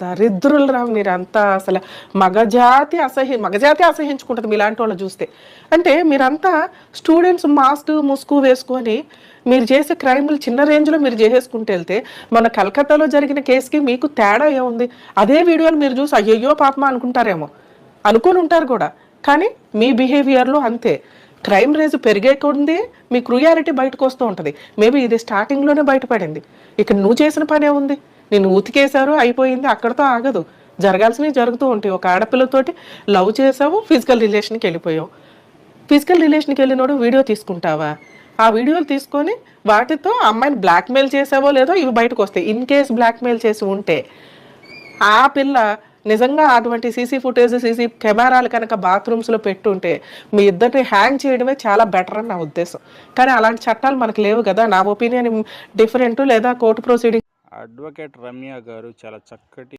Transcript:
దరిద్రులరా మీరంతా అసలు. మగజాతి అసహించుకుంటుంది మీలాంటి వాళ్ళు చూస్తే. అంటే మీరంతా స్టూడెంట్స్ మాస్క్ ముసుగు వేసుకొని మీరు చేసే క్రైమ్లు చిన్న రేంజ్లో మీరు చేసేసుకుంటూ వెళ్తే మన కలకత్తాలో జరిగిన కేసుకి మీకు తేడా ఏముంది? అదే వీడియోలు మీరు చూసి అయ్యయ్యో పాపమా అనుకుంటారేమో, అనుకొని ఉంటారు కూడా. కానీ మీ బిహేవియర్లో అంతే. క్రైమ్ రేజ్ పెరిగే కొద్ది మీ క్రూయాలిటీ బయటకు వస్తూ ఉంటుంది. మేబీ ఇది స్టార్టింగ్లోనే బయటపడింది. ఇక్కడ నువ్వు చేసిన పనే ఉంది. నిన్ను ఉతికేశారు, అయిపోయింది, అక్కడితో ఆగదు. జరగాల్సినవి జరుగుతూ ఉంటాయి. ఒక ఆడపిల్లతోటి లవ్ చేసావు, ఫిజికల్ రిలేషన్కి వెళ్ళిపోయావు. ఫిజికల్ రిలేషన్కి వెళ్ళినోడు వీడియో తీసుకుంటావా? ఆ వీడియోలు తీసుకొని వాటితో అమ్మాయిని బ్లాక్మెయిల్ చేసావో లేదో ఇవి బయటకు వస్తాయి. ఇన్ కేస్ బ్లాక్మెయిల్ చేసి ఉంటే ఆ పిల్ల నిజంగా అటువంటి సీసీ ఫుటేజ్ సీసీ కెమెరాలు కనుక బాత్రూమ్స్లో పెట్టుంటే మీ ఇద్దరిని హ్యాంగ్ చేయడమే చాలా బెటర్ అని నా ఉద్దేశం. కానీ అలాంటి చట్టాలు మనకు లేవు కదా. నా ఒపీనియన్ డిఫరెంట్, లేదా కోర్టు ప్రొసీడింగ్. అడ్వకేట్ రమ్య గారు చాలా చక్కటి